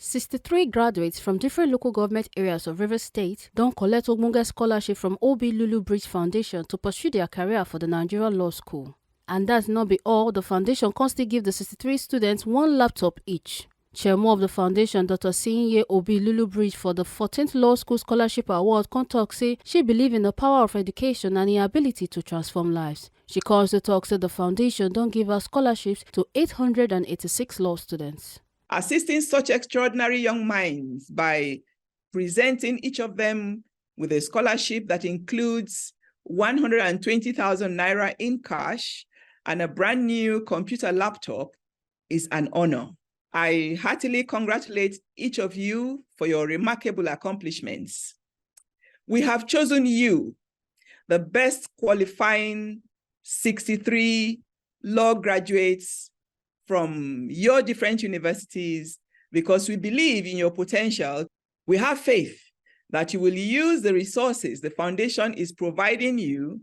63 graduates from different local government areas of Rivers State don't collect ogbonge scholarship from Lulu Briggs Foundation to pursue their career for the Nigerian Law School. And that's not be all, the foundation constantly give the 63 students one laptop each. Chairman of the foundation, Dr. Sinye Lulu Briggs, for the 14th Law School Scholarship Award, talk say she believes in the power of education and the ability to transform lives. She calls the talk say the foundation don't give out scholarships to 886 law students. Assisting such extraordinary young minds by presenting each of them with a scholarship that includes 120,000 naira in cash and a brand new computer laptop is an honor. I heartily congratulate each of you for your remarkable accomplishments. We have chosen you, the best qualifying 63 law graduates from your different universities, because we believe in your potential. We have faith that you will use the resources the foundation is providing you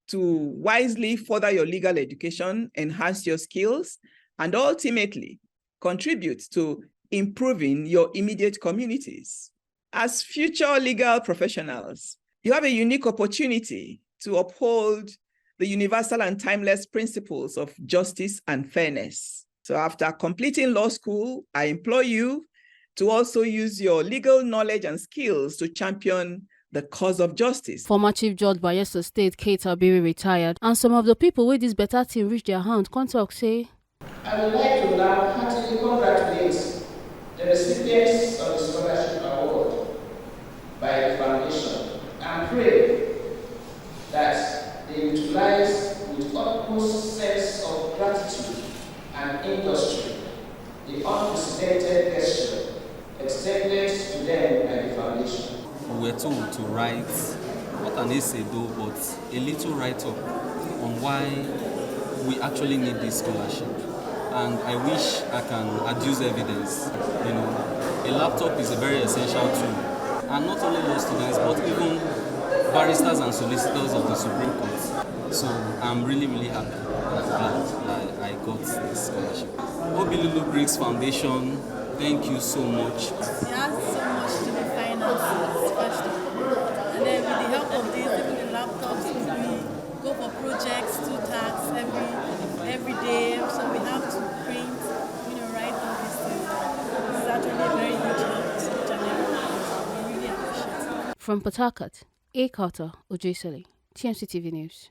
to wisely further your legal education, enhance your skills, and ultimately contribute to improving your immediate communities. As future legal professionals, you have a unique opportunity to uphold the universal and timeless principles of justice and fairness. So after completing law school, I implore you to also use your legal knowledge and skills to champion the cause of justice. Former Chief Judge Bayelsa State, Kate Abiri, retired, and some of the people with this better team reach their hand talk say, I would like to now heartily congratulate the recipients of the scholarship award by the foundation and pray that they utilize with utmost sense of gratitude and industry the unprecedented gesture extended to them by the foundation. We were told to write, not an essay though, but a little write-up on why we actually need this scholarship. And I wish I can adduce evidence. You know, a laptop is a very essential tool. And not only law students, but even barristers and solicitors of the Supreme Court. So I'm really, really happy and glad that I got this scholarship. Lulu Briggs Foundation, thank you so much. It has so much to be financed, first of all. And then with the help of this, even the laptops, we go for projects, 2 tasks every day. So we have to print, write all these things. It's actually a very huge help to each and everyone. We really appreciate it. From Port Harcourt, A. Carter Ojesele, TMC TV News.